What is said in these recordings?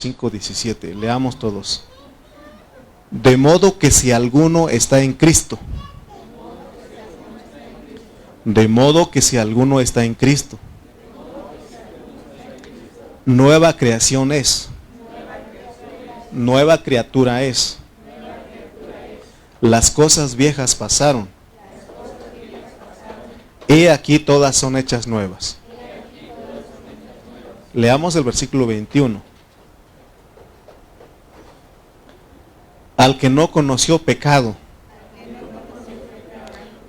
5:17. Leamos todos. De modo que si alguno está en Cristo, de modo que si alguno está en Cristo, nueva creación es, nueva criatura es. Las cosas viejas pasaron, he aquí todas son hechas nuevas. Leamos el versículo 21. Al que no conoció pecado,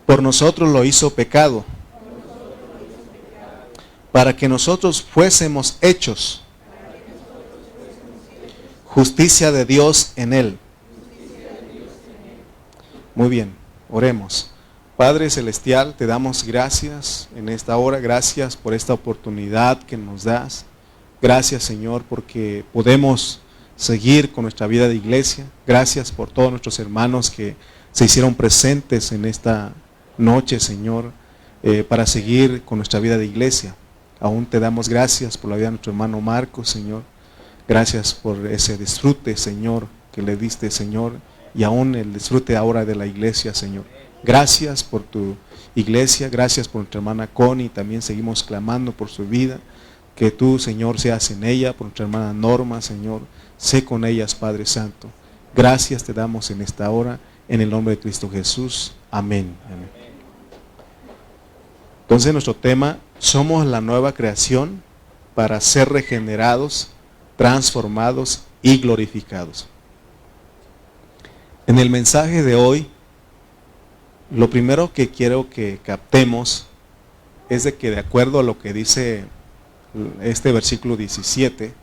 por nosotros lo hizo pecado, para que nosotros fuésemos hechos justicia de Dios en él. Muy bien, oremos. Padre Celestial, te damos gracias en esta hora, gracias por esta oportunidad que nos das. Gracias, Señor, porque podemos seguir con nuestra vida de iglesia. Gracias por todos nuestros hermanos que se hicieron presentes en esta noche, Señor, para seguir con nuestra vida de iglesia. Aún te damos gracias por la vida de nuestro hermano Marcos, Señor. Gracias por ese disfrute, Señor, que le diste, Señor, y aún el disfrute ahora de la iglesia, Señor. Gracias por tu iglesia, gracias por nuestra hermana Connie, también seguimos clamando por su vida. Que tú, Señor, seas en ella, por nuestra hermana Norma, Señor, sé con ellas, Padre Santo. Gracias te damos en esta hora, en el nombre de Cristo Jesús. Amén. Amén. Entonces nuestro tema, somos la nueva creación para ser regenerados, transformados y glorificados. En el mensaje de hoy, lo primero que quiero que captemos es de que de acuerdo a lo que dice este versículo 17,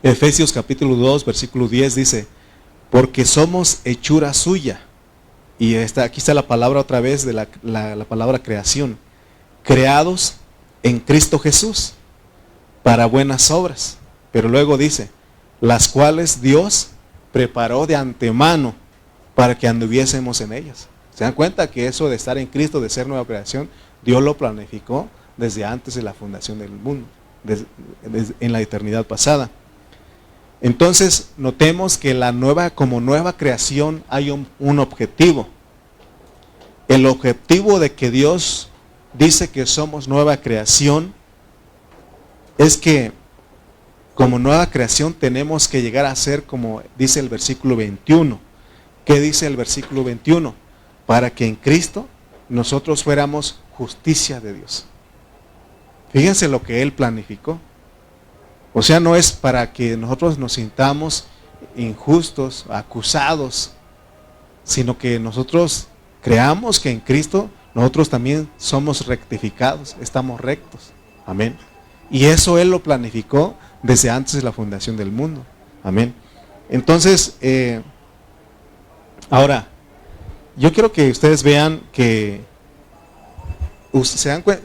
Efesios capítulo 2, versículo 10 dice, porque somos hechura suya. Y aquí está la palabra otra vez de la palabra creación. Creados en Cristo Jesús para buenas obras. Pero luego dice, las cuales Dios preparó de antemano para que anduviésemos en ellas. ¿Se dan cuenta que eso de estar en Cristo, de ser nueva creación, Dios lo planificó desde antes de la fundación del mundo, en la eternidad pasada? Entonces, notemos que como nueva creación hay un objetivo. El objetivo de que Dios dice que somos nueva creación es que como nueva creación tenemos que llegar a ser como dice el versículo 21. ¿Qué dice el versículo 21? Para que en Cristo nosotros fuéramos justicia de Dios. Fíjense lo que Él planificó. O sea, no es para que nosotros nos sintamos injustos, acusados, sino que nosotros creamos que en Cristo nosotros también somos rectificados, estamos rectos. Amén. Y eso Él lo planificó desde antes de la fundación del mundo. Amén. Entonces, ahora, yo quiero que ustedes vean que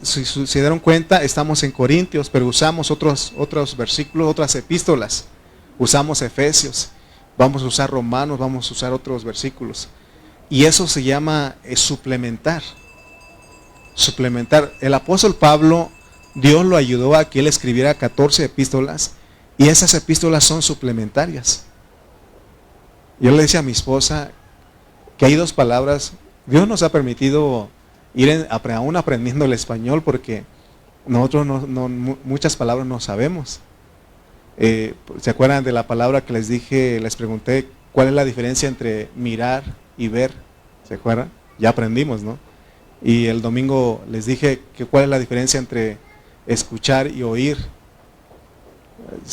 si se dieron cuenta, estamos en Corintios, pero usamos otros versículos, otras epístolas. Usamos Efesios, vamos a usar Romanos, vamos a usar otros versículos. Y eso se llama suplementar. Suplementar. El apóstol Pablo, Dios lo ayudó a que él escribiera 14 epístolas, y esas epístolas son suplementarias. Yo le decía a mi esposa que hay dos palabras. Dios nos ha permitido ir aún aprendiendo el español, porque nosotros muchas palabras no sabemos. ¿Se acuerdan de la palabra que les dije, les pregunté cuál es la diferencia entre mirar y ver? ¿Se acuerdan? Ya aprendimos, ¿no? Y el domingo les dije que cuál es la diferencia entre escuchar y oír.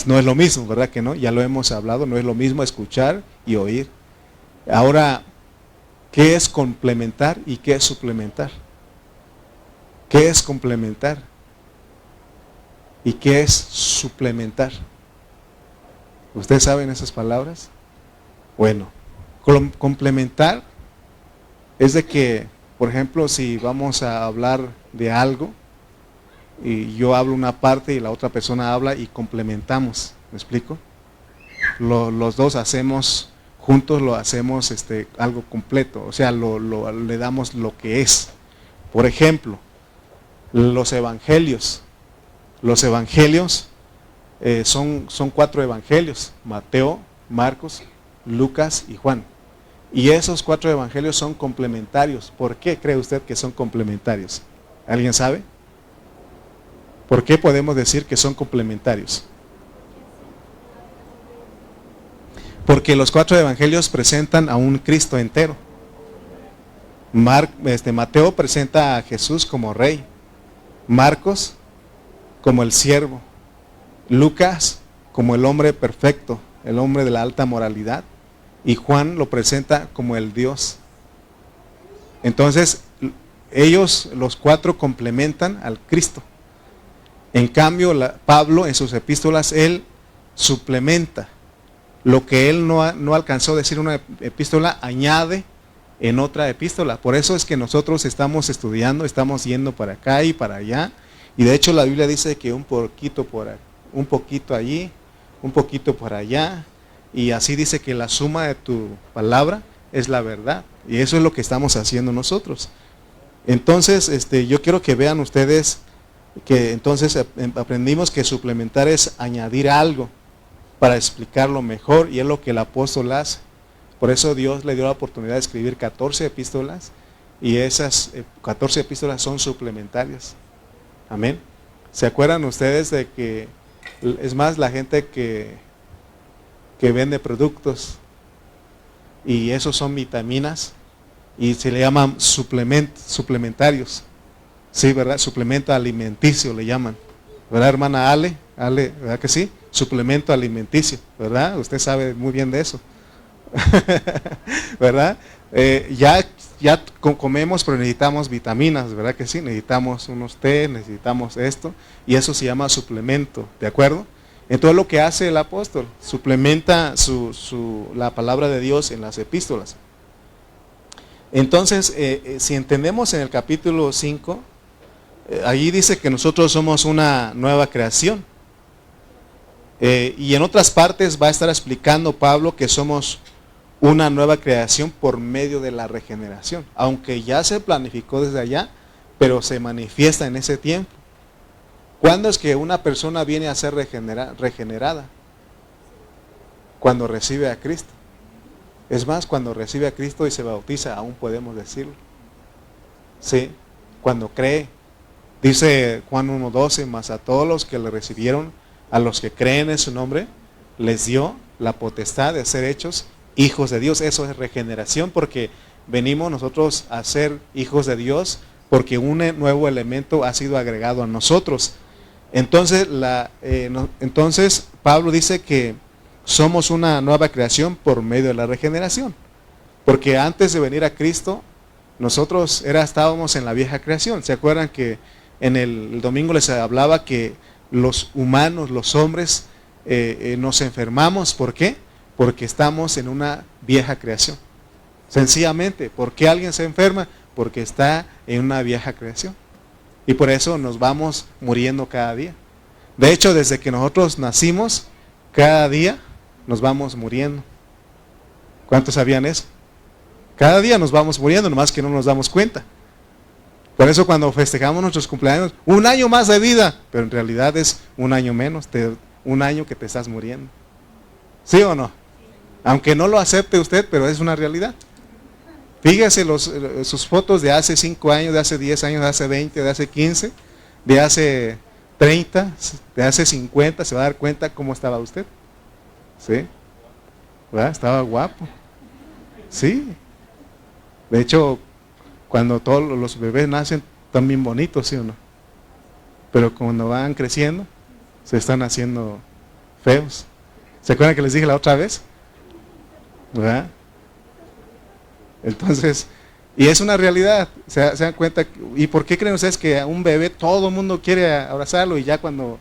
No es lo mismo, ¿verdad que no? Ya lo hemos hablado, no es lo mismo escuchar y oír. Ahora, ¿qué es complementar y qué es suplementar? ¿Qué es complementar? ¿Y qué es suplementar? ¿Ustedes saben esas palabras? Bueno, complementar es de que, por ejemplo, si vamos a hablar de algo y yo hablo una parte y la otra persona habla y complementamos, ¿me explico? Los dos hacemos, juntos lo hacemos algo completo, o sea, le damos lo que es. Por ejemplo, los evangelios. Los evangelios son 4 evangelios: Mateo, Marcos, Lucas y Juan. Y esos 4 evangelios son complementarios. ¿Por qué cree usted que son complementarios? ¿Alguien sabe? ¿Por qué podemos decir que son complementarios? Porque los 4 evangelios presentan a un Cristo entero. Mateo presenta a Jesús como rey. Marcos como el siervo. Lucas como el hombre perfecto, el hombre de la alta moralidad. Y Juan lo presenta como el Dios. Entonces, ellos, los 4, complementan al Cristo. En cambio, Pablo en sus epístolas, él suplementa. Lo que él no alcanzó a decir en una epístola, añade en otra epístola. Por eso es que nosotros estamos estudiando, estamos yendo para acá y para allá. Y de hecho la Biblia dice que un poquito allí, un poquito por allá. Y así dice que la suma de tu palabra es la verdad. Y eso es lo que estamos haciendo nosotros. Entonces, yo quiero que vean ustedes que entonces aprendimos que suplementar es añadir algo para explicarlo mejor, y es lo que el apóstol hace. Por eso Dios le dio la oportunidad de escribir 14 epístolas, y esas 14 epístolas son suplementarias. Amén. ¿Se acuerdan ustedes de que, es más, la gente que vende productos, y esos son vitaminas, y se le llaman suplementarios? Sí, ¿verdad? Suplemento alimenticio le llaman. ¿Verdad, hermana Ale, ¿verdad que sí? Suplemento alimenticio, ¿verdad? Usted sabe muy bien de eso. ¿Verdad? Ya comemos, pero necesitamos vitaminas, ¿verdad que sí? Necesitamos unos té, necesitamos esto, y eso se llama suplemento, ¿de acuerdo? Entonces lo que hace el apóstol, suplementa la palabra de Dios en las epístolas. Entonces, si entendemos en el capítulo 5, allí dice que nosotros somos una nueva creación. Y en otras partes va a estar explicando Pablo que somos una nueva creación por medio de la regeneración. Aunque ya se planificó desde allá, pero se manifiesta en ese tiempo. ¿Cuándo es que una persona viene a ser regenerada? Cuando recibe a Cristo. Es más, cuando recibe a Cristo y se bautiza, aún podemos decirlo. Sí, cuando cree. Dice Juan 1:12, mas a todos los que le recibieron, a los que creen en su nombre, les dio la potestad de ser hechos hijos de Dios. Eso es regeneración, porque venimos nosotros a ser hijos de Dios, porque un nuevo elemento ha sido agregado a nosotros. Entonces, entonces Pablo dice que somos una nueva creación por medio de la regeneración, porque antes de venir a Cristo, nosotros estábamos en la vieja creación. ¿Se acuerdan que en el domingo les hablaba que los humanos, los hombres, nos enfermamos? ¿Por qué? Porque estamos en una vieja creación. Sencillamente, ¿por qué alguien se enferma? Porque está en una vieja creación. Y por eso nos vamos muriendo cada día. De hecho, desde que nosotros nacimos, cada día nos vamos muriendo. ¿Cuántos sabían eso? Cada día nos vamos muriendo, nomás que no nos damos cuenta. Por eso cuando festejamos nuestros cumpleaños, 1 año más de vida, pero en realidad es 1 año menos, 1 año que te estás muriendo. ¿Sí o no? Aunque no lo acepte usted, pero es una realidad. Fíjese sus fotos de hace 5 años, de hace 10 años, de hace 20, de hace 15, de hace 30, de hace 50, se va a dar cuenta cómo estaba usted. ¿Sí? ¿Verdad? Estaba guapo. Sí. De hecho, cuando todos los bebés nacen, están bien bonitos, ¿sí o no? Pero cuando van creciendo, se están haciendo feos. ¿Se acuerdan que les dije la otra vez? ¿Verdad? Entonces, y es una realidad, se dan cuenta. ¿Y por qué creen ustedes que a un bebé todo el mundo quiere abrazarlo y ya cuando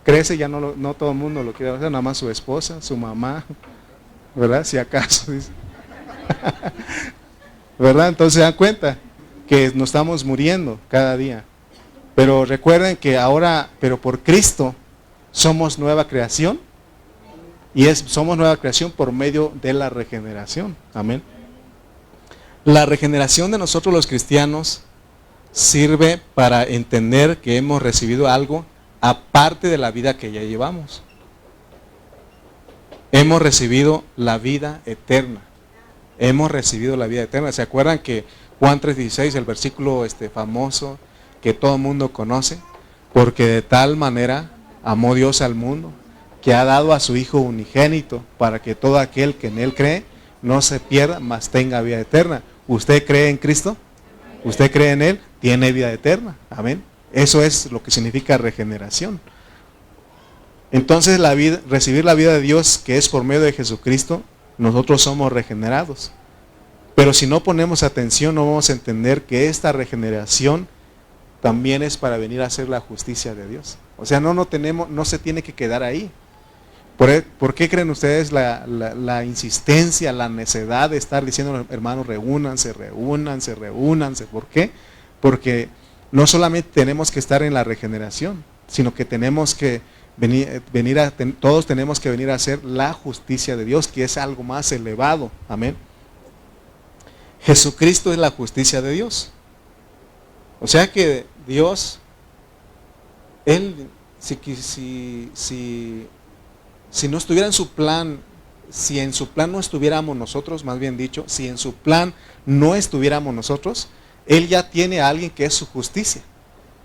crece ya no todo el mundo lo quiere abrazar, nada más su esposa, su mamá, ¿verdad? Si acaso, dice. ¿Verdad? Entonces se dan cuenta que nos estamos muriendo cada día. Pero recuerden que ahora, pero por Cristo, somos nueva creación. Y somos nueva creación por medio de la regeneración. Amén. La regeneración de nosotros los cristianos sirve para entender que hemos recibido algo aparte de la vida que ya llevamos. Hemos recibido la vida eterna. Hemos recibido la vida eterna. ¿Se acuerdan que Juan 3:16, el versículo famoso que todo el mundo conoce? Porque de tal manera amó Dios al mundo, que ha dado a su Hijo unigénito, para que todo aquel que en Él cree no se pierda, mas tenga vida eterna. ¿Usted cree en Cristo? ¿Usted cree en Él? Tiene vida eterna. Amén. Eso es lo que significa regeneración. Entonces recibir la vida de Dios, que es por medio de Jesucristo, nosotros somos regenerados. Pero si no ponemos atención, no vamos a entender que esta regeneración también es para venir a hacer la justicia de Dios. O sea, no se tiene que quedar ahí. ¿Por qué creen ustedes la insistencia, la necedad de estar diciendo, hermanos, reúnanse? ¿Por qué? Porque no solamente tenemos que estar en la regeneración, sino que tenemos que todos tenemos que venir a hacer la justicia de Dios, que es algo más elevado. Amén. Jesucristo es la justicia de Dios. O sea que Dios, Él, si no estuviera en su plan, si en su plan no estuviéramos nosotros, más bien dicho, si en su plan no estuviéramos nosotros, Él ya tiene a alguien que es su justicia.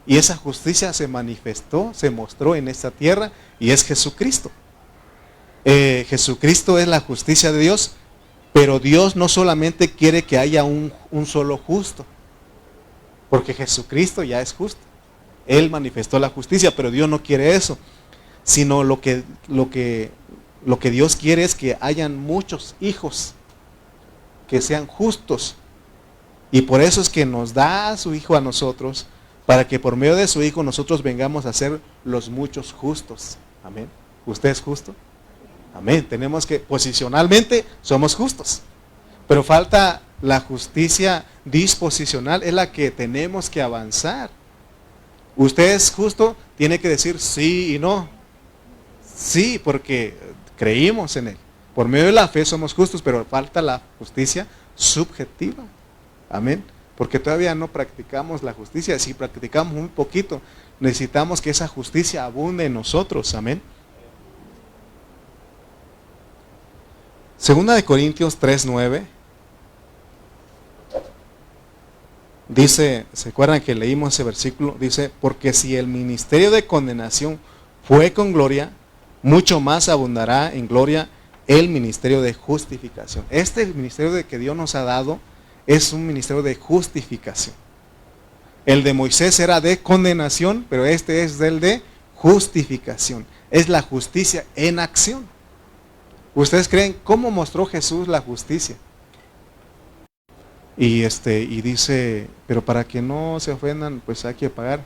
Y esa justicia se manifestó, se mostró en esta tierra, y es Jesucristo. Jesucristo es la justicia de Dios, pero Dios no solamente quiere que haya un solo justo, porque Jesucristo ya es justo. Él manifestó la justicia, pero Dios no quiere eso, sino lo que Dios quiere es que hayan muchos hijos que sean justos. Y por eso es que nos da a su Hijo a nosotros, para que por medio de su Hijo nosotros vengamos a ser los muchos justos. Amén. ¿Usted es justo? Amén. Tenemos que, posicionalmente, somos justos. Pero falta la justicia disposicional, es la que tenemos que avanzar. Usted es justo, tiene que decir sí y no. Sí, porque creímos en Él. Por medio de la fe somos justos, pero falta la justicia subjetiva. Amén. Porque todavía no practicamos la justicia. Si practicamos un poquito, necesitamos que esa justicia abunde en nosotros. Amén. Segunda de Corintios 3:9 dice, ¿se acuerdan que leímos ese versículo? Dice, porque si el ministerio de condenación fue con gloria, mucho más abundará en gloria el ministerio de justificación. Este ministerio de que Dios nos ha dado es un ministerio de justificación. El de Moisés era de condenación, pero este es el de justificación. Es la justicia en acción. ¿Ustedes creen cómo mostró Jesús la justicia? Y dice, pero para que no se ofendan, pues hay que pagar,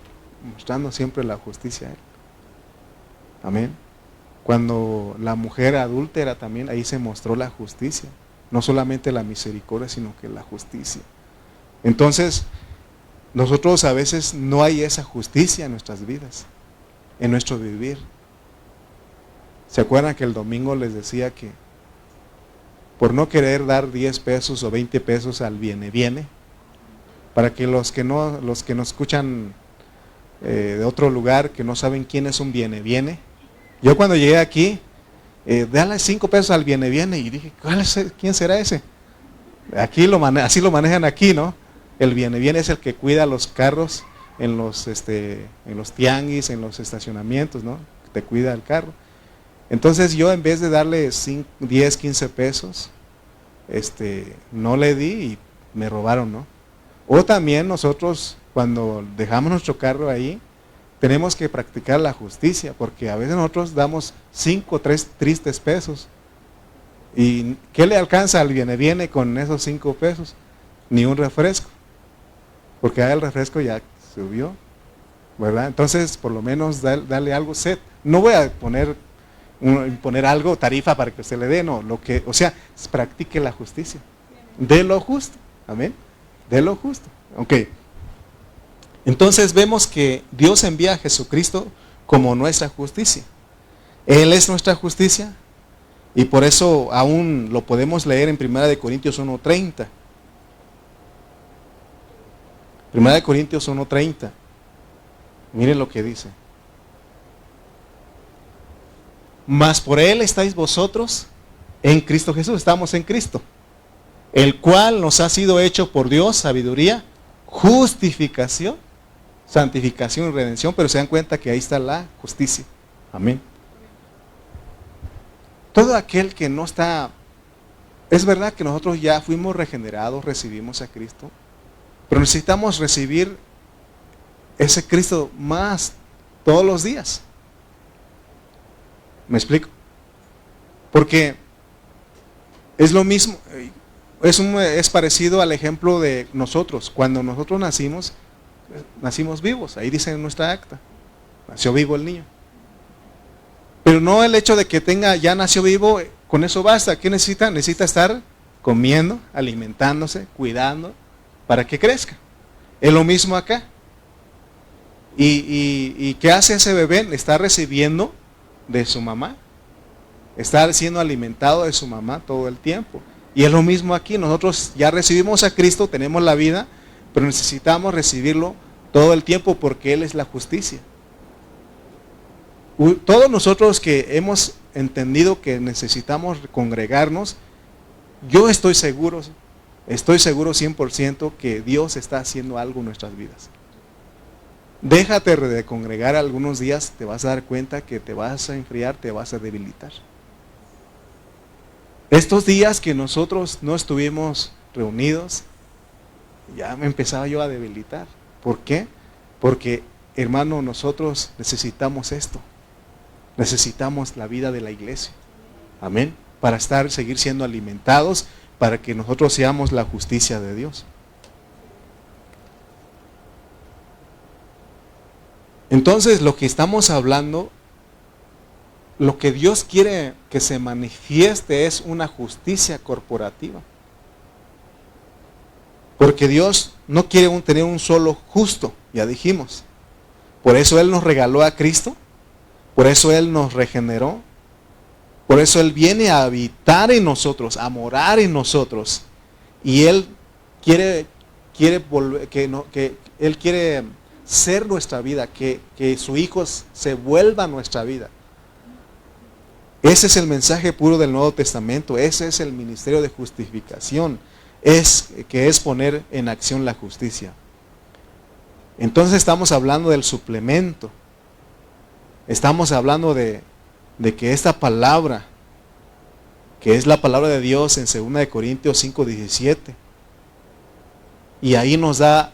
mostrando siempre la justicia a Él. Amén. Cuando la mujer adúltera también, ahí se mostró la justicia. No solamente la misericordia, sino que la justicia. Entonces, nosotros a veces no hay esa justicia en nuestras vidas, en nuestro vivir. ¿Se acuerdan que el domingo les decía que por no querer dar 10 pesos o 20 pesos al viene, para que los que nos escuchan de otro lugar, que no saben quién es un viene, yo cuando llegué aquí, dale 5 pesos al viene, y dije, ¿quién será ese? Aquí así lo manejan aquí, ¿no? El viene es el que cuida los carros en los tianguis, en los estacionamientos, ¿no? Te cuida el carro. Entonces yo, en vez de darle 5, 10, 15 pesos, no le di y me robaron, ¿no? O también nosotros, cuando dejamos nuestro carro ahí, tenemos que practicar la justicia, porque a veces nosotros damos 5 o 3 tristes pesos. ¿Y qué le alcanza al viene con esos 5 pesos? Ni un refresco, porque el refresco ya subió, ¿verdad? Entonces, por lo menos darle algo set. No voy a imponer algo, tarifa para que usted le dé, no, practique la justicia. De lo justo, amén. De lo justo. Ok. Entonces vemos que Dios envía a Jesucristo como nuestra justicia. Él es nuestra justicia, y por eso aún lo podemos leer en 1 Corintios 1:30. 1 Corintios 1:30. Miren lo que dice. Mas por Él estáis vosotros en Cristo Jesús. Estamos en Cristo, el cual nos ha sido hecho por Dios sabiduría, justificación, santificación y redención. Pero se dan cuenta que ahí está la justicia. Amén. Todo aquel que no está... Es verdad que nosotros ya fuimos regenerados, recibimos a Cristo, pero necesitamos recibir ese Cristo más todos los días. ¿Me explico? Porque es lo mismo, es parecido al ejemplo de nosotros. Cuando nosotros nacimos vivos, ahí dice en nuestra acta, nació vivo el niño. Pero no el hecho de que ya nació vivo, con eso basta. ¿Qué necesita? Necesita estar comiendo, alimentándose, cuidando, para que crezca. Es lo mismo acá. ¿Y qué hace ese bebé? Está recibiendo de su mamá. Está siendo alimentado de su mamá todo el tiempo. Y es lo mismo aquí. Nosotros ya recibimos a Cristo, tenemos la vida, pero necesitamos recibirlo todo el tiempo, porque Él es la justicia. Todos nosotros que hemos entendido que necesitamos congregarnos, yo estoy seguro 100% que Dios está haciendo algo en nuestras vidas. Déjate de congregar algunos días, te vas a dar cuenta que te vas a enfriar, te vas a debilitar. Estos días que nosotros no estuvimos reunidos, ya me empezaba yo a debilitar. ¿Por qué? Porque, hermano, nosotros necesitamos esto. Necesitamos la vida de la iglesia. Amén. Para seguir siendo alimentados, para que nosotros seamos la justicia de Dios. Entonces, lo que estamos hablando, lo que Dios quiere que se manifieste es una justicia corporativa. Porque Dios no quiere tener un solo justo, ya dijimos. Por eso Él nos regaló a Cristo, por eso Él nos regeneró, por eso Él viene a habitar en nosotros, a morar en nosotros. Y Él quiere ser nuestra vida, que su Hijo se vuelva nuestra vida. Ese es el mensaje puro del Nuevo Testamento, ese es el ministerio de justificación, que es poner en acción la justicia. Entonces estamos hablando del suplemento, estamos hablando de que esta palabra, que es la palabra de Dios en 2 Corintios 5:17, y ahí nos da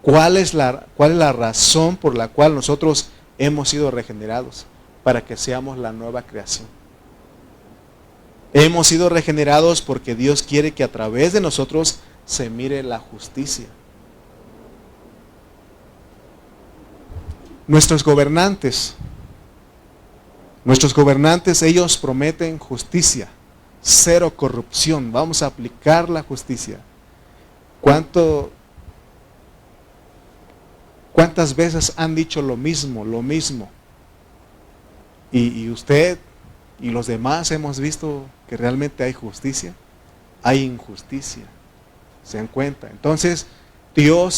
cuál es la razón por la cual nosotros hemos sido regenerados, para que seamos la nueva creación. Hemos sido regenerados porque Dios quiere que a través de nosotros se mire la justicia. Nuestros gobernantes, ellos prometen justicia, cero corrupción, vamos a aplicar la justicia. ¿Cuántas veces han dicho lo mismo? Y usted y los demás hemos visto que realmente hay justicia, hay injusticia. ¿Se dan cuenta? Entonces,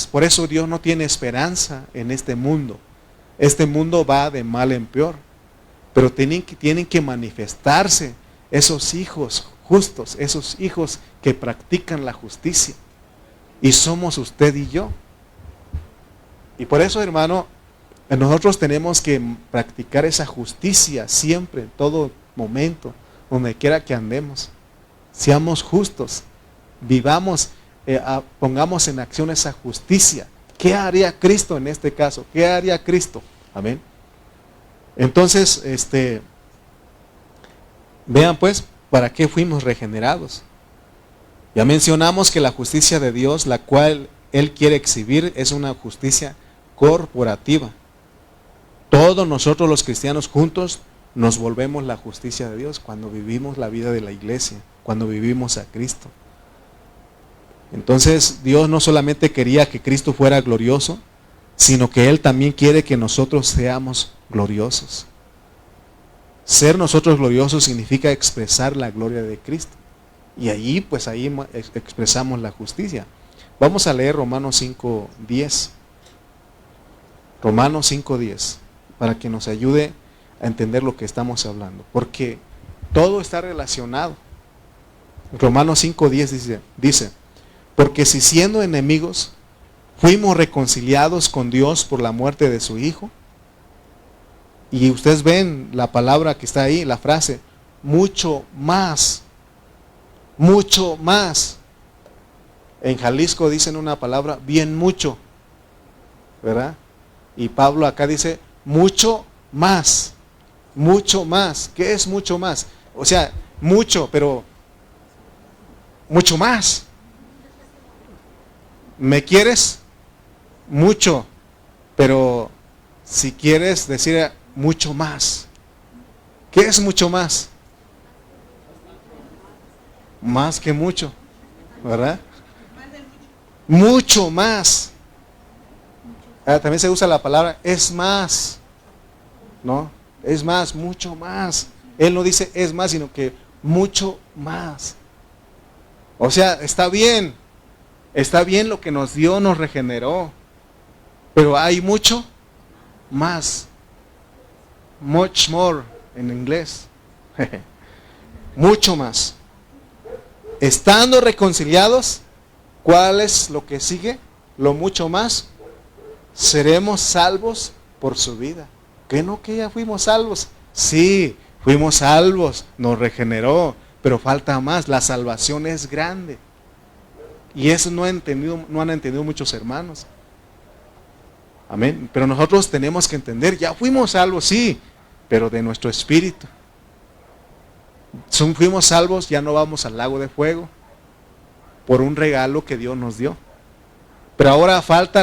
por eso Dios no tiene esperanza en este mundo. Este mundo va de mal en peor. Pero tienen que manifestarse esos hijos justos, esos hijos que practican la justicia. Y somos usted y yo. Y por eso, hermano, nosotros tenemos que practicar esa justicia siempre, en todo momento, donde quiera que andemos. Seamos justos, vivamos, pongamos en acción esa justicia. ¿Qué haría Cristo en este caso? ¿Qué haría Cristo? Amén. Entonces, vean pues, ¿para qué fuimos regenerados? Ya mencionamos que la justicia de Dios, la cual Él quiere exhibir, es una justicia corporativa. Todos nosotros los cristianos juntos nos volvemos la justicia de Dios cuando vivimos la vida de la iglesia, cuando vivimos a Cristo. Entonces Dios no solamente quería que Cristo fuera glorioso, sino que Él también quiere que nosotros seamos gloriosos. Ser nosotros gloriosos significa expresar la gloria de Cristo. Y allí, pues ahí expresamos la justicia. Vamos a leer Romanos 5:10. Romanos 5:10, para que nos ayude a entender lo que estamos hablando. Porque todo está relacionado. Romanos 5:10 dice, porque si siendo enemigos, fuimos reconciliados con Dios por la muerte de su Hijo. Y ustedes ven la palabra que está ahí, la frase, mucho más. Mucho más. En Jalisco dicen una palabra, bien mucho. ¿Verdad? Y Pablo acá dice, mucho más. Mucho más. ¿Qué es mucho más? O sea, mucho, pero mucho más. ¿Me quieres? Mucho, pero si quieres decir mucho más. ¿Qué es mucho más? Más que mucho, ¿verdad? Mucho más. También se usa la palabra es más, ¿no? Es más, mucho más. Él no dice es más, sino que mucho más. O sea, está bien lo que nos dio, nos regeneró, pero hay mucho más. Much more en inglés. Mucho más. Estando reconciliados, ¿cuál es lo que sigue? Lo mucho más. Seremos salvos por su vida. ¿Qué no que ya fuimos salvos? Sí, fuimos salvos, nos regeneró, pero falta más. La salvación es grande. Y eso no han entendido muchos hermanos. Amén. Pero nosotros tenemos que entender, ya fuimos salvos, sí, pero de nuestro espíritu. Fuimos salvos, ya no vamos al lago de fuego por un regalo que Dios nos dio. Pero ahora falta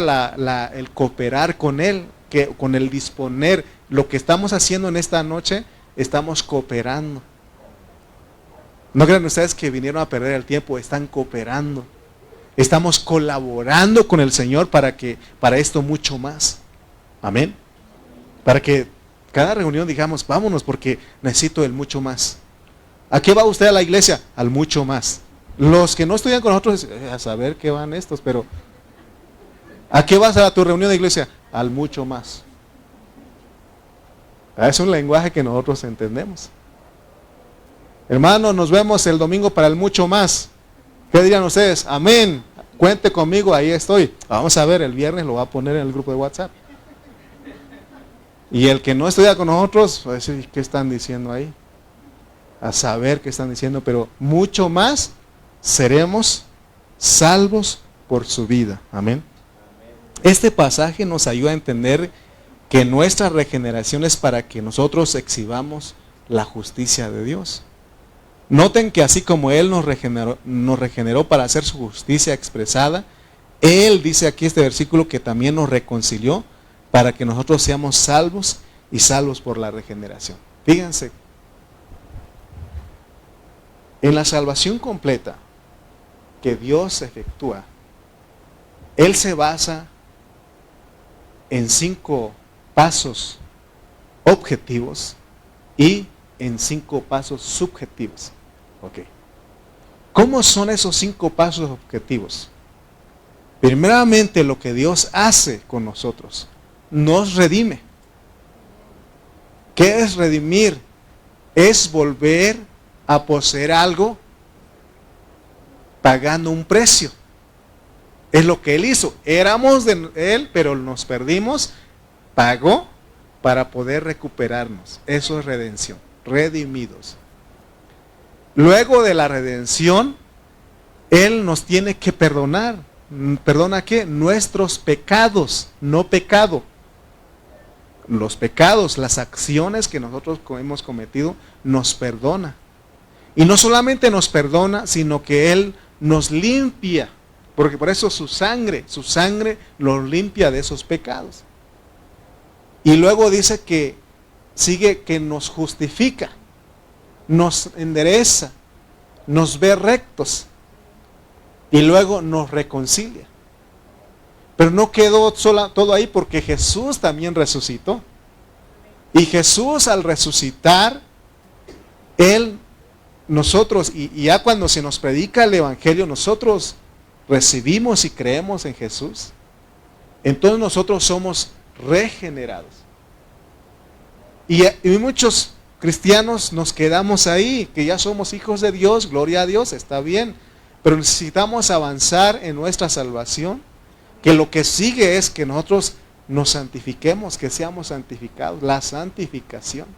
el cooperar con Él, con el disponer. Lo que estamos haciendo en esta noche, estamos cooperando. No crean ustedes que vinieron a perder el tiempo, están cooperando. Estamos colaborando con el Señor para esto mucho más. Amén. Para que cada reunión digamos, vámonos porque necesito el mucho más. ¿A qué va usted a la iglesia? Al mucho más. Los que no estudian con nosotros, a saber qué van estos, pero ¿a qué vas a tu reunión de iglesia? Al mucho más. Es un lenguaje que nosotros entendemos. Hermanos, nos vemos el domingo para el mucho más. ¿Qué dirían ustedes? Amén. Cuente conmigo, ahí estoy. Vamos a ver, el viernes lo va a poner en el grupo de WhatsApp. Y el que no estudia con nosotros, va a decir, ¿qué están diciendo ahí? A saber qué están diciendo, pero mucho más seremos salvos por su vida. Amén. Este pasaje nos ayuda a entender que nuestra regeneración es para que nosotros exhibamos la justicia de Dios. Noten que así como Él nos regeneró para hacer su justicia expresada, Él dice aquí este versículo que también nos reconcilió para que nosotros seamos salvos y salvos por la regeneración. Fíjense, en la salvación completa que Dios efectúa, Él se basa en 5 pasos objetivos y en 5 pasos subjetivos. Ok. ¿Cómo son esos 5 pasos objetivos? Primeramente, lo que Dios hace con nosotros, nos redime. ¿Qué es redimir? Es volver a poseer algo pagando un precio. Es lo que Él hizo. Éramos de Él, pero nos perdimos. Pagó para poder recuperarnos. Eso es redención. Redimidos. Luego de la redención, Él nos tiene que perdonar. ¿Perdona qué? Nuestros pecados, no pecado. Los pecados, las acciones que nosotros hemos cometido, nos perdona. Y no solamente nos perdona, sino que Él nos limpia. Porque por eso su sangre los limpia de esos pecados. Y luego dice que sigue que nos justifica, nos endereza, nos ve rectos. Y luego nos reconcilia. Pero no quedó todo ahí, porque Jesús también resucitó. Y Jesús, al resucitar, nosotros, y ya cuando se nos predica el Evangelio, nosotros recibimos y creemos en Jesús. Entonces nosotros somos regenerados. Y muchos cristianos nos quedamos ahí, que ya somos hijos de Dios, gloria a Dios, está bien. Pero necesitamos avanzar en nuestra salvación, que lo que sigue es que nosotros nos santifiquemos, que seamos santificados, la santificación.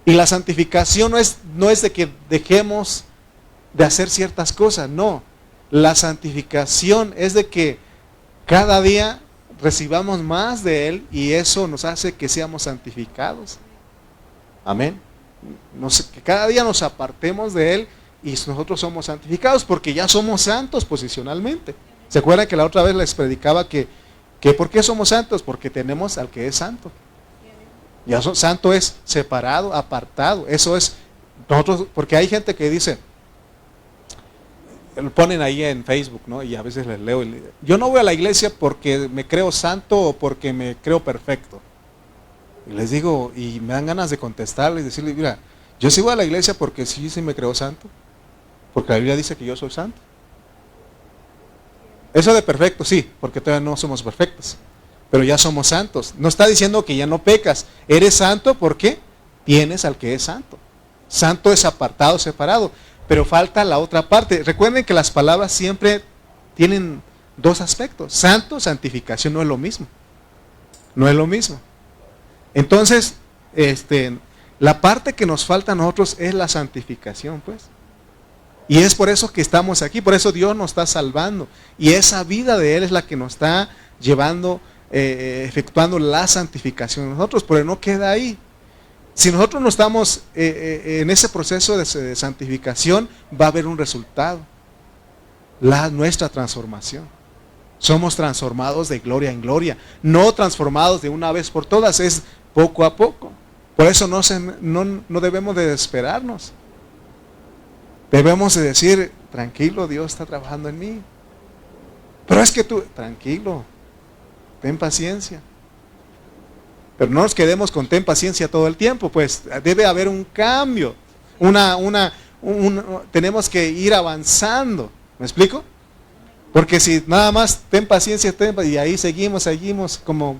Y la santificación no es de que dejemos de hacer ciertas cosas, no. La santificación es de que cada día recibamos más de Él y eso nos hace que seamos santificados. Amén. Que cada día nos apartemos de Él y nosotros somos santificados porque ya somos santos posicionalmente. ¿Se acuerdan que la otra vez les predicaba que por qué somos santos? Porque tenemos al que es santo. Ya santo es separado, apartado. Eso es nosotros, porque hay gente que dice, lo ponen ahí en Facebook, ¿no? Y a veces les leo, yo no voy a la iglesia porque me creo santo o porque me creo perfecto. Y les digo, y me dan ganas de contestarles y decirles, mira, yo sí voy a la iglesia porque sí me creo santo. Porque la Biblia dice que yo soy santo. Eso de perfecto, sí, porque todavía no somos perfectos. Pero ya somos santos. No está diciendo que ya no pecas. Eres santo porque tienes al que es santo. Santo es apartado, separado. Pero falta la otra parte. Recuerden que las palabras siempre tienen dos aspectos. Santo, santificación, no es lo mismo. No es lo mismo. Entonces, la parte que nos falta a nosotros es la santificación, pues. Y es por eso que estamos aquí, por eso Dios nos está salvando. Y esa vida de Él es la que nos está llevando, efectuando la santificación de nosotros, pero no queda ahí. Si nosotros no estamos en ese proceso de santificación, va a haber un resultado, nuestra transformación. Somos transformados de gloria en gloria, no transformados de una vez por todas, es poco a poco. Por eso no debemos de desesperarnos. Debemos de decir, tranquilo, Dios está trabajando en mí. Pero es que tranquilo, ten paciencia. Pero no nos quedemos con ten paciencia todo el tiempo, pues debe haber un cambio. Tenemos que ir avanzando. ¿Me explico? Porque si nada más ten paciencia, y ahí seguimos como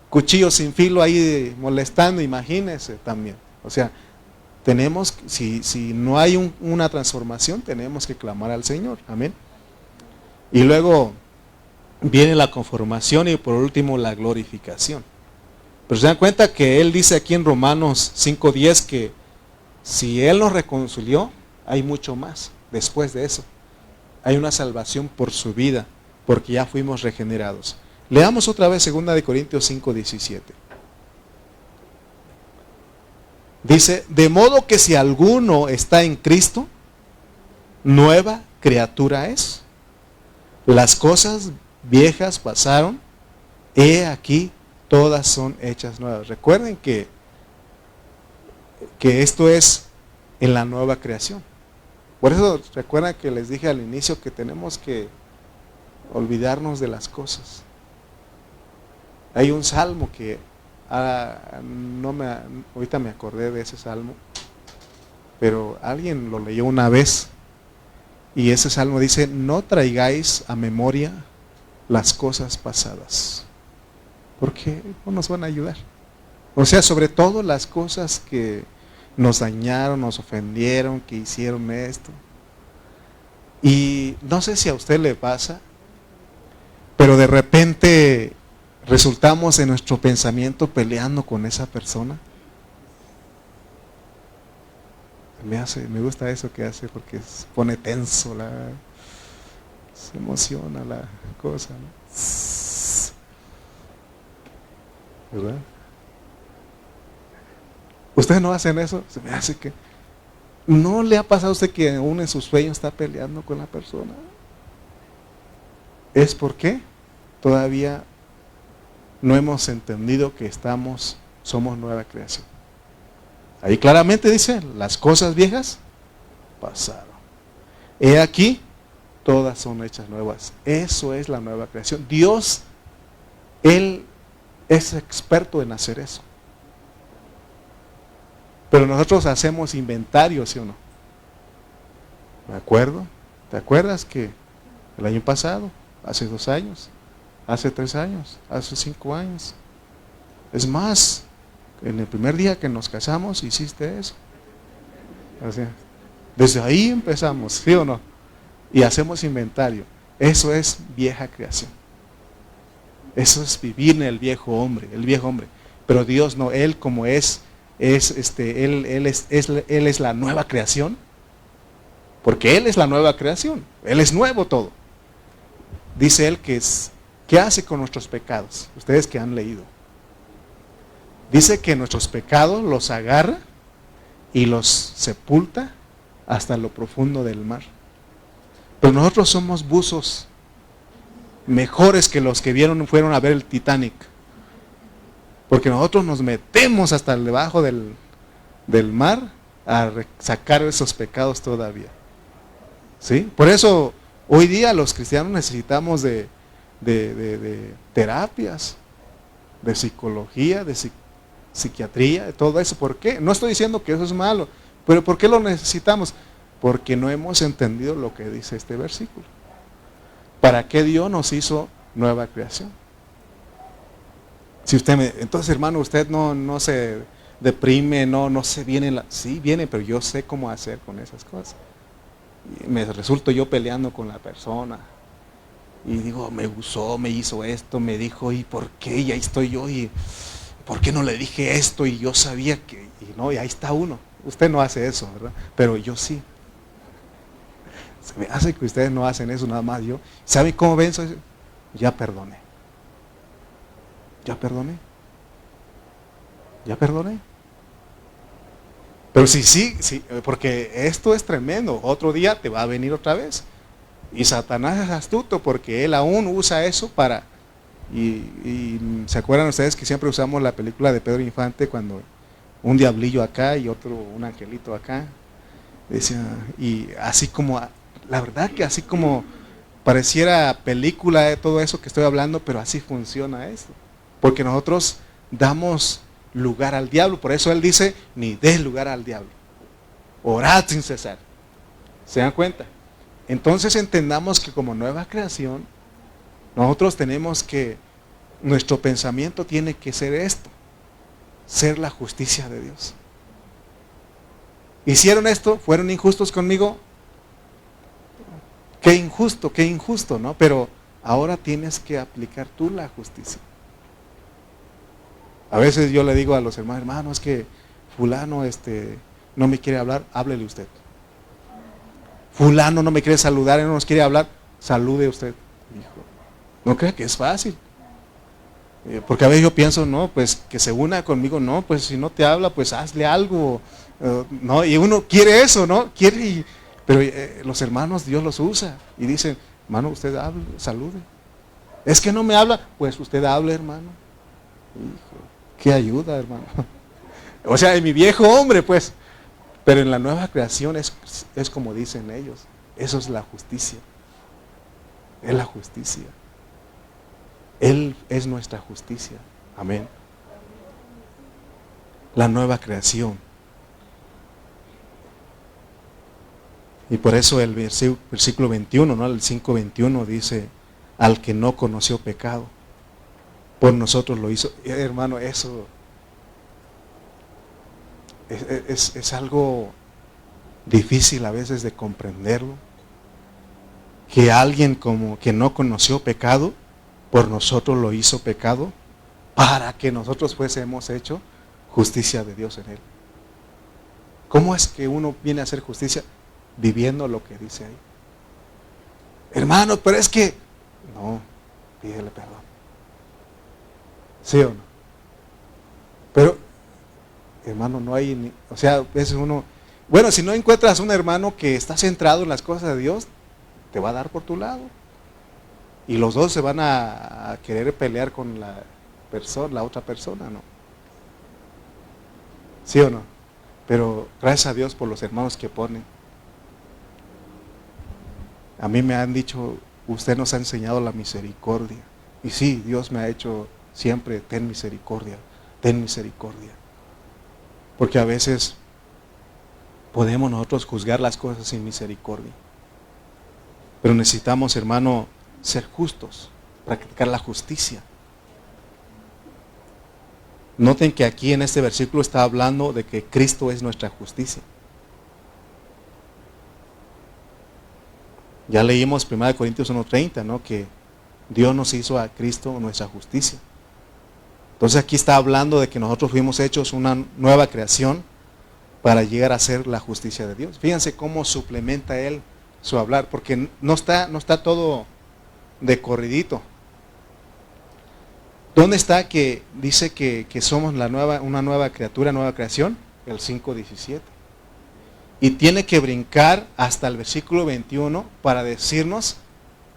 cuchillos sin filo ahí molestando, imagínense también. O sea, si no hay una transformación, tenemos que clamar al Señor. Amén. Y luego viene la conformación y por último la glorificación. Pero se dan cuenta que Él dice aquí en Romanos 5:10 que si Él nos reconcilió, hay mucho más después de eso. Hay una salvación por su vida, porque ya fuimos regenerados. Leamos otra vez 2 Corintios 5:17. Dice, de modo que si alguno está en Cristo, nueva criatura es. Las cosas viejas pasaron, he aquí, todas son hechas nuevas. Recuerden que esto es en la nueva creación. Por eso recuerdan que les dije al inicio que tenemos que olvidarnos de las cosas. Hay un salmo que ahorita me acordé de ese salmo, pero alguien lo leyó una vez y ese salmo dice, no traigáis a memoria las cosas pasadas, porque no nos van a ayudar. O sea, sobre todo las cosas que nos dañaron, nos ofendieron, que hicieron esto. Y no sé si a usted le pasa pero de repente resultamos en nuestro pensamiento peleando con esa persona. Me gusta eso que hace porque se pone tenso, se emociona la cosa, ¿no? ¿Verdad? ¿Ustedes no hacen eso? Se me hace que... ¿No le ha pasado a usted que aún en sus sueños está peleando con la persona? ¿Es porque todavía no hemos entendido que somos nueva creación? Ahí claramente dice, las cosas viejas pasaron. He aquí, todas son hechas nuevas. Eso es la nueva creación. Dios, Él es experto en hacer eso. Pero nosotros hacemos inventario, ¿sí o no? ¿Me acuerdo? ¿Te acuerdas que el año pasado, hace 2 años, hace 3 años, hace 5 años? Es más, en el primer día que nos casamos hiciste eso. Así, desde ahí empezamos, ¿sí o no? Y hacemos inventario. Eso es vieja creación. Eso es vivir en el viejo hombre, Pero Dios no, Él como Él es la nueva creación, porque Él es la nueva creación, Él es nuevo todo. Dice Él ¿qué hace con nuestros pecados? Ustedes que han leído. Dice que nuestros pecados los agarra y los sepulta hasta lo profundo del mar. Pero nosotros somos buzos mejores que los que fueron a ver el Titanic. Porque nosotros nos metemos hasta debajo del mar a sacar esos pecados todavía. ¿Sí? Por eso hoy día los cristianos necesitamos de terapias, de psicología, de psiquiatría, de todo eso. ¿Por qué? No estoy diciendo que eso es malo, pero ¿por qué lo necesitamos? Porque no hemos entendido lo que dice este versículo. ¿Para qué Dios nos hizo nueva creación? Si entonces hermano, usted no se deprime, no se viene, sí viene, pero yo sé cómo hacer con esas cosas. Y me resulto yo peleando con la persona. Y digo, me usó, me hizo esto, me dijo, ¿y por qué? Y ahí estoy yo, y ¿por qué no le dije esto? Y yo sabía que, y ahí está uno. Usted no hace eso, ¿verdad? Pero yo sí. Se me hace que ustedes no hacen eso, nada más yo. ¿Saben cómo ven eso? Ya perdoné. Ya perdoné. Ya perdoné. Pero sí, porque esto es tremendo. Otro día te va a venir otra vez. Y Satanás es astuto porque él aún usa eso para... Y ¿se acuerdan ustedes que siempre usamos la película de Pedro Infante cuando un diablillo acá y otro, un angelito acá? Decía, y así como, la verdad que así como pareciera película de todo eso que estoy hablando, pero así funciona esto. Porque nosotros damos lugar al diablo. Por eso él dice, ni des lugar al diablo. Orad sin cesar. ¿Se dan cuenta? Entonces entendamos que como nueva creación, nosotros tenemos que, nuestro pensamiento tiene que ser esto, ser la justicia de Dios. ¿Hicieron esto? ¿Fueron injustos conmigo? Qué injusto, ¿no? Pero ahora tienes que aplicar tú la justicia. A veces yo le digo a los hermanos, es que fulano no me quiere hablar, háblele usted. Fulano no me quiere saludar, no nos quiere hablar, salude usted. Hijo, no crea que es fácil. Porque a veces yo pienso, no, pues que se una conmigo, no, pues si no te habla, pues hazle algo. No, y uno quiere eso, ¿no? Pero los hermanos Dios los usa y dicen, hermano, usted hable, salude. Es que no me habla, pues usted hable, hermano. Hijo, qué ayuda, hermano. O sea, en mi viejo hombre, pues. Pero en la nueva creación es como dicen ellos. Eso es la justicia. Es la justicia. Él es nuestra justicia. Amén. La nueva creación. Y por eso el versículo 21, ¿no? El 5:21 dice, al que no conoció pecado, por nosotros lo hizo. Hermano, eso es algo difícil a veces de comprenderlo. Que alguien como que no conoció pecado, por nosotros lo hizo pecado, para que nosotros fuésemos hecho justicia de Dios en él. ¿Cómo es que uno viene a hacer justicia? Viviendo lo que dice ahí. Hermano, pero es que... No, pídele perdón. ¿Sí o no? Pero, hermano, no hay... o sea, a veces uno... Bueno, si no encuentras un hermano que está centrado en las cosas de Dios, te va a dar por tu lado. Y los dos se van a querer pelear con la otra persona, ¿no? ¿Sí o no? Pero gracias a Dios por los hermanos que ponen. A mí me han dicho, usted nos ha enseñado la misericordia. Y sí, Dios me ha hecho siempre, ten misericordia, ten misericordia. Porque a veces podemos nosotros juzgar las cosas sin misericordia. Pero necesitamos, hermano, ser justos, practicar la justicia. Noten que aquí en este versículo está hablando de que Cristo es nuestra justicia. Ya leímos 1 Corintios 1:30, ¿no? Que Dios nos hizo a Cristo nuestra justicia. Entonces aquí está hablando de que nosotros fuimos hechos una nueva creación para llegar a ser la justicia de Dios. Fíjense cómo suplementa él su hablar, porque no está todo de corridito. ¿Dónde está que dice que somos una nueva criatura, nueva creación? El 5:17. Y tiene que brincar hasta el versículo 21 para decirnos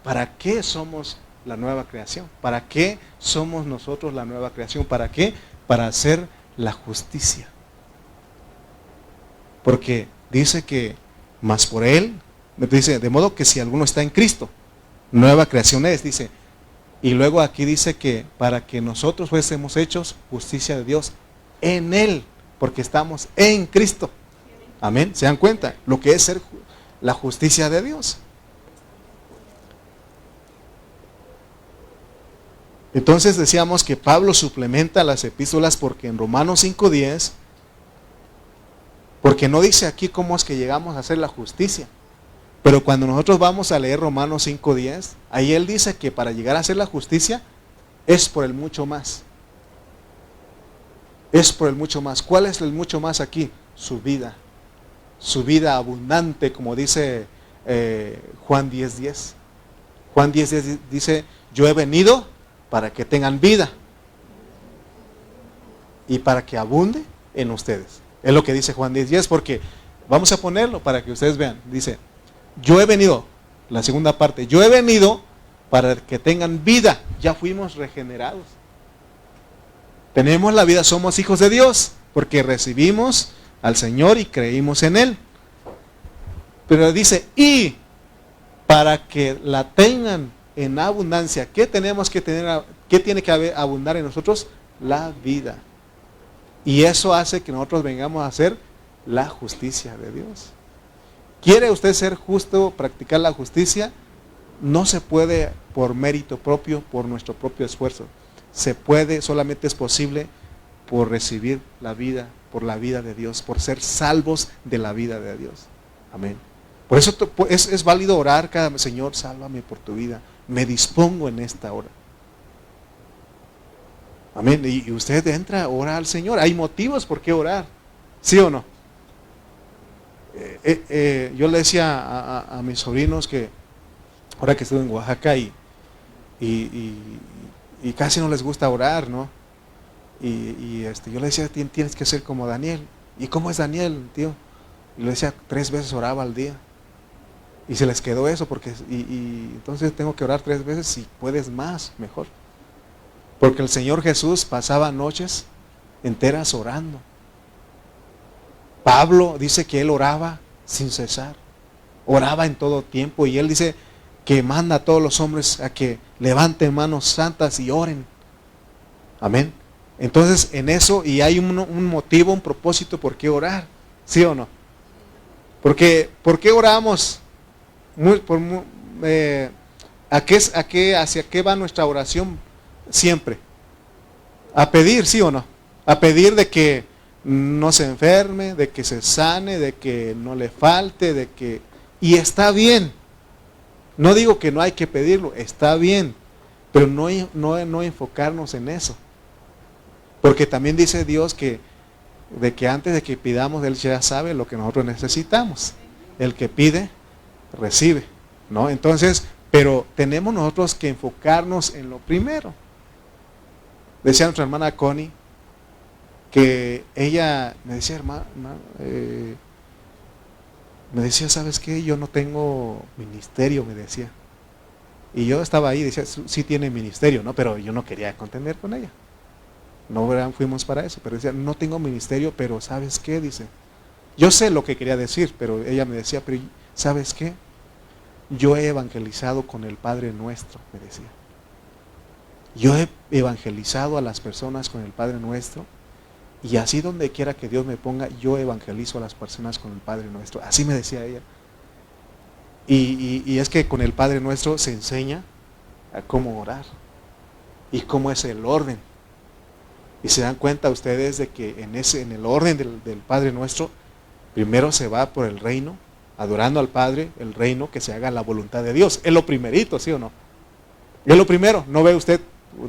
para qué somos la nueva creación. ¿Para qué somos nosotros la nueva creación? ¿Para qué? Para hacer la justicia. Porque dice que más por él, dice, de modo que si alguno está en Cristo, nueva creación es, dice. Y luego aquí dice que para que nosotros fuésemos hechos justicia de Dios en él, porque estamos en Cristo. Amén. ¿Se dan cuenta? Lo que es ser la justicia de Dios. Entonces decíamos que Pablo suplementa las epístolas porque en Romanos 5:10, porque no dice aquí cómo es que llegamos a hacer la justicia. Pero cuando nosotros vamos a leer Romanos 5:10, ahí él dice que para llegar a hacer la justicia es por el mucho más. Es por el mucho más. ¿Cuál es el mucho más aquí? Su vida. Su vida abundante, como dice Juan 10:10. Juan 10:10 dice, yo he venido para que tengan vida y para que abunde en ustedes. Es lo que dice Juan 10:10, porque vamos a ponerlo para que ustedes vean. Dice, yo he venido, la segunda parte, yo he venido para que tengan vida. Ya fuimos regenerados. Tenemos la vida, somos hijos de Dios, porque recibimos al Señor y creímos en Él. Pero dice, y para que la tengan en abundancia, ¿qué tenemos que tener? ¿Qué tiene que abundar en nosotros? La vida. Y eso hace que nosotros vengamos a hacer la justicia de Dios. ¿Quiere usted ser justo, practicar la justicia? No se puede por mérito propio, por nuestro propio esfuerzo. Se puede, solamente es posible por recibir la vida, por la vida de Dios, por ser salvos de la vida de Dios. Amén. Por eso es válido orar cada Señor, sálvame por tu vida. Me dispongo en esta hora. Amén. Y usted entra a orar al Señor. Hay motivos por qué orar. ¿Sí o no? Yo le decía a mis sobrinos que ahora que estuve en Oaxaca y casi no les gusta orar, ¿no? Yo le decía, tienes que ser como Daniel. ¿Y cómo es Daniel, tío? Y le decía, 3 veces oraba al día. Y se les quedó eso, porque entonces tengo que orar 3 veces, si puedes más, mejor. Porque el Señor Jesús pasaba noches enteras orando. Pablo dice que él oraba sin cesar. Oraba en todo tiempo. Y él dice que manda a todos los hombres a que levanten manos santas y oren. Amén. Entonces en eso, y hay un motivo, un propósito por qué orar. ¿Sí o no? Porque, ¿por qué oramos? ¿Hacia qué va nuestra oración siempre? A pedir, ¿sí o no? A pedir de que no se enferme, de que se sane, de que no le falte, y está bien. No digo que no hay que pedirlo, está bien. pero no enfocarnos en eso. Porque también dice Dios que antes de que pidamos, Él ya sabe lo que nosotros necesitamos. El que pide, recibe, ¿no? Entonces, pero tenemos nosotros que enfocarnos en lo primero. Decía nuestra hermana Connie, que ella me decía, hermana, me decía, ¿sabes qué? Yo no tengo ministerio, me decía. Y yo estaba ahí, decía, sí tiene ministerio, ¿no? Pero yo no quería contender con ella. No fuimos para eso, pero decía, no tengo ministerio, pero ¿sabes qué? Dice, yo sé lo que quería decir, pero ella me decía, pero ¿sabes qué? Yo he evangelizado con el Padre Nuestro, me decía. Yo he evangelizado a las personas con el Padre Nuestro, y así donde quiera que Dios me ponga, yo evangelizo a las personas con el Padre Nuestro. Así me decía ella. Y es que con el Padre Nuestro se enseña a cómo orar y cómo es el orden. Y se dan cuenta ustedes de que en el orden del Padre Nuestro, primero se va por el reino, adorando al Padre, el reino, que se haga la voluntad de Dios. Es lo primerito, ¿sí o no? Es lo primero. No ve usted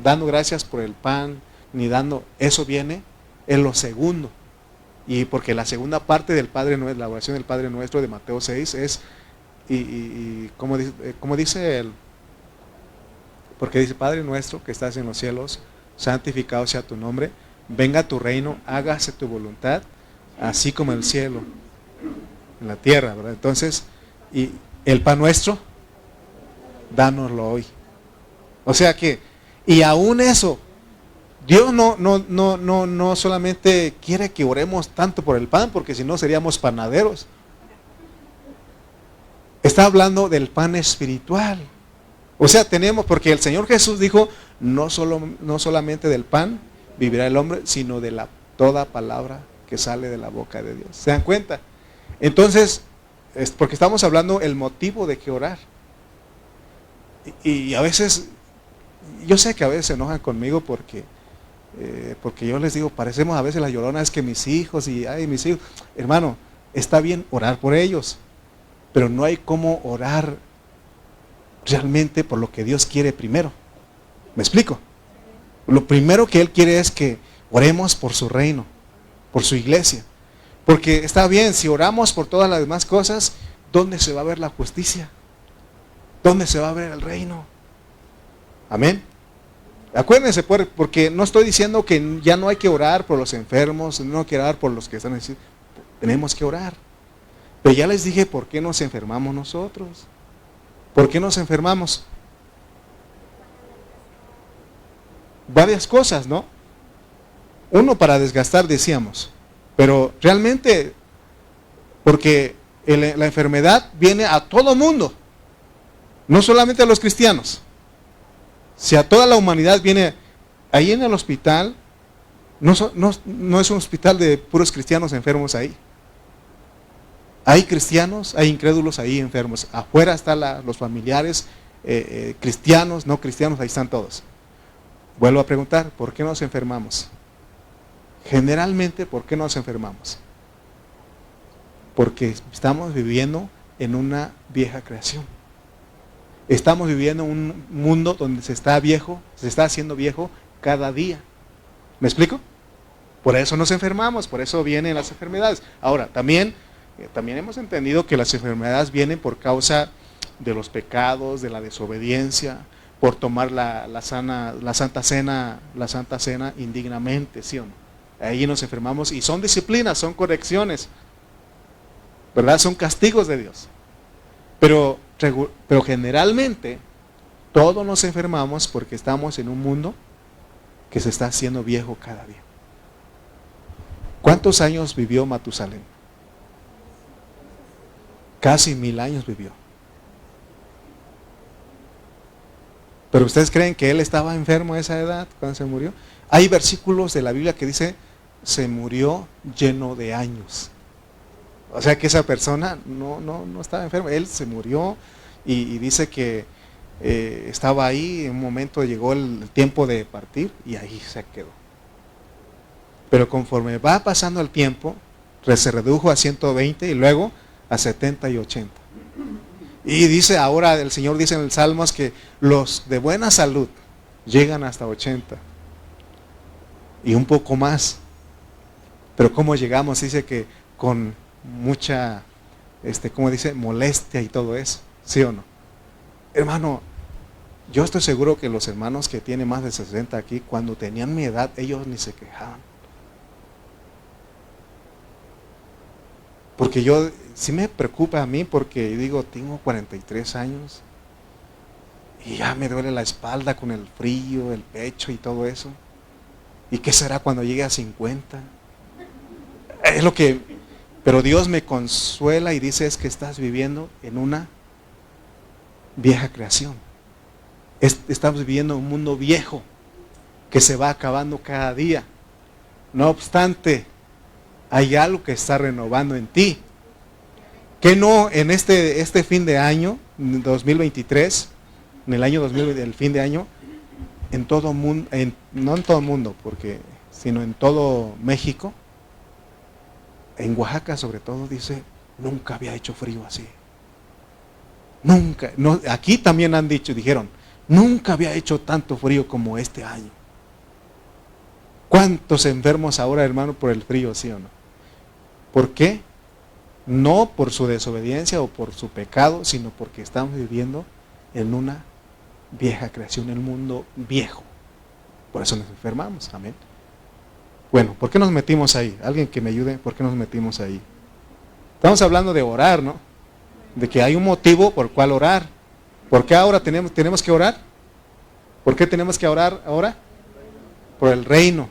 dando gracias por el pan, ni dando, eso viene en lo segundo. Y porque la segunda parte del Padre Nuestro, la oración del Padre Nuestro de Mateo 6 es, como dice él, porque dice, Padre Nuestro que estás en los cielos, santificado sea tu nombre, venga tu reino, hágase tu voluntad, así como en el cielo, en la tierra, ¿verdad? Entonces, y el pan nuestro, dánoslo hoy. O sea que, y aún eso, Dios no solamente quiere que oremos tanto por el pan, porque si no seríamos panaderos. Está hablando del pan espiritual. O sea, tenemos, porque el Señor Jesús dijo, no solamente del pan vivirá el hombre, sino de toda palabra que sale de la boca de Dios. ¿Se dan cuenta? Entonces, porque estamos hablando el motivo de que orar. Y a veces, yo sé que a veces se enojan conmigo porque yo les digo, parecemos a veces las lloronas, que mis hijos mis hijos. Hermano, está bien orar por ellos, pero no hay cómo orar realmente por lo que Dios quiere primero. ¿Me explico? Lo primero que Él quiere es que oremos por su reino, por su iglesia. Porque está bien, si oramos por todas las demás cosas, ¿dónde se va a ver la justicia? ¿Dónde se va a ver el reino? Amén. Acuérdense, porque no estoy diciendo que ya no hay que orar por los enfermos, no hay que orar por los que están así. Tenemos que orar. Pero ya les dije por qué nos enfermamos nosotros. ¿Por qué nos enfermamos? Varias cosas, ¿no? Uno, para desgastar, decíamos. Pero realmente, porque la enfermedad viene a todo mundo. No solamente a los cristianos. Si a toda la humanidad viene, ahí en el hospital, no es un hospital de puros cristianos enfermos ahí. Hay cristianos, hay incrédulos ahí enfermos. Afuera están los familiares, cristianos, no cristianos, ahí están todos. Vuelvo a preguntar, ¿por qué nos enfermamos? Generalmente, ¿por qué nos enfermamos? Porque estamos viviendo en una vieja creación. Estamos viviendo en un mundo donde se está haciendo viejo cada día. ¿Me explico? Por eso nos enfermamos, por eso vienen las enfermedades. Ahora, también hemos entendido que las enfermedades vienen por causa de los pecados, de la desobediencia, por tomar la Santa Cena indignamente, ¿sí o no? Ahí nos enfermamos y son disciplinas, son correcciones, ¿verdad? Son castigos de Dios. Pero generalmente todos nos enfermamos porque estamos en un mundo que se está haciendo viejo cada día. ¿Cuántos años vivió Matusalén? Casi 1000 años vivió. ¿Pero ustedes creen que él estaba enfermo a esa edad cuando se murió? Hay versículos de la Biblia que dice, se murió lleno de años. O sea que esa persona no estaba enferma, él se murió y dice que estaba ahí, en un momento llegó el tiempo de partir y ahí se quedó. Pero conforme va pasando el tiempo, se redujo a 120 y luego a 70 y 80. Y dice ahora, el Señor dice en el Salmos que los de buena salud, llegan hasta 80 y un poco más. Pero ¿cómo llegamos? Dice que con mucha, ¿cómo dice? Molestia y todo eso, ¿sí o no? Hermano, yo estoy seguro que los hermanos que tienen más de 60 aquí, cuando tenían mi edad, ellos ni se quejaban. Porque yo, sí me preocupa a mí, porque digo, tengo 43 años y ya me duele la espalda con el frío, el pecho y todo eso. ¿Y qué será cuando llegue a 50? Es lo que, pero Dios me consuela y dice, es que estás viviendo en una vieja creación. Estamos viviendo un mundo viejo que se va acabando cada día. No obstante, hay algo que está renovando en ti. Que no en este fin de año, 2023, en el año 2020, el fin de año, en todo mundo, no en todo el mundo, sino en todo México, en Oaxaca sobre todo, dice, nunca había hecho frío así. Nunca, no, aquí también dijeron, nunca había hecho tanto frío como este año. ¿Cuántos enfermos ahora, hermano, por el frío, sí o no? ¿Por qué? No por su desobediencia o por su pecado, sino porque estamos viviendo en una vieja creación, en el mundo viejo. Por eso nos enfermamos, amén. Bueno, ¿por qué nos metimos ahí? Alguien que me ayude, ¿por qué nos metimos ahí? Estamos hablando de orar, ¿no? De que hay un motivo por cual orar. ¿Por qué ahora tenemos que orar? ¿Por qué tenemos que orar ahora? Por el reino.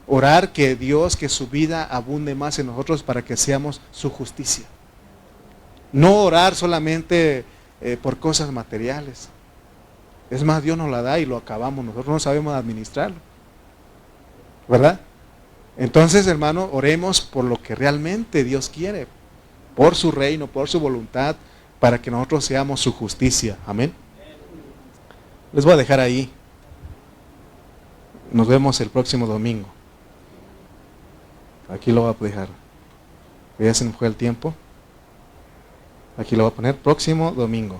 Orar que Dios, que su vida abunde más en nosotros para que seamos su justicia. No orar solamente por cosas materiales. Es más, Dios nos la da y lo acabamos. Nosotros no sabemos administrarlo. ¿Verdad? Entonces, hermano, oremos por lo que realmente Dios quiere. Por su reino, por su voluntad, para que nosotros seamos su justicia. Amén. Les voy a dejar ahí. Nos vemos el próximo domingo. Aquí lo voy a dejar. Ya se me fue el tiempo. Aquí lo voy a poner próximo domingo.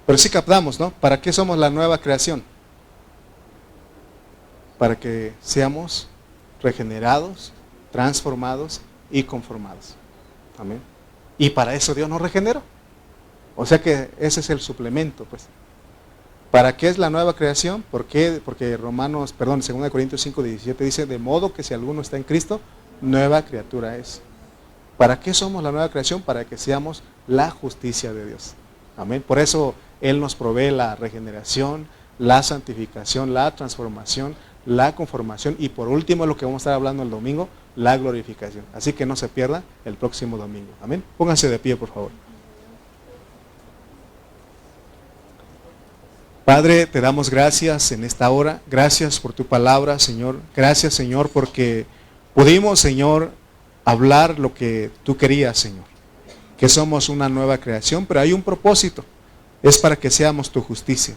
Pero sí captamos, ¿no? ¿Para qué somos la nueva creación? Para que seamos regenerados, transformados y conformados. Amén. Y para eso Dios nos regeneró. O sea que ese es el suplemento, pues. ¿Para qué es la nueva creación? ¿Por qué? Porque 2 Corintios 5:17 dice, de modo que si alguno está en Cristo, nueva criatura es. ¿Para qué somos la nueva creación? Para que seamos la justicia de Dios. Amén. Por eso Él nos provee la regeneración, la santificación, la transformación, la conformación y por último, lo que vamos a estar hablando el domingo, la glorificación. Así que no se pierda el próximo domingo. Amén. Pónganse de pie, por favor. Padre, te damos gracias en esta hora. Gracias por tu palabra, Señor. Gracias, Señor, porque pudimos, Señor, hablar lo que tú querías, Señor. Que somos una nueva creación, pero hay un propósito. Es para que seamos tu justicia.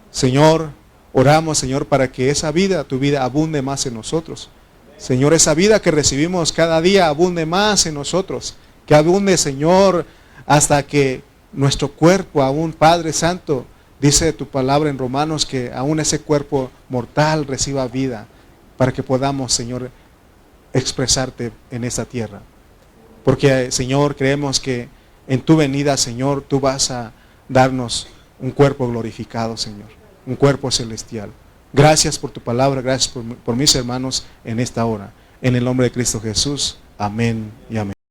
Señor, oramos, Señor, para que esa vida, tu vida, abunde más en nosotros. Señor, esa vida que recibimos cada día abunde más en nosotros. Que abunde, Señor, hasta que nuestro cuerpo, aún Padre Santo, dice tu palabra en Romanos que aún ese cuerpo mortal reciba vida para que podamos, Señor, expresarte en esta tierra. Porque, Señor, creemos que en tu venida, Señor, tú vas a darnos un cuerpo glorificado, Señor, un cuerpo celestial. Gracias por tu palabra, gracias por mis hermanos en esta hora. En el nombre de Cristo Jesús, amén y amén.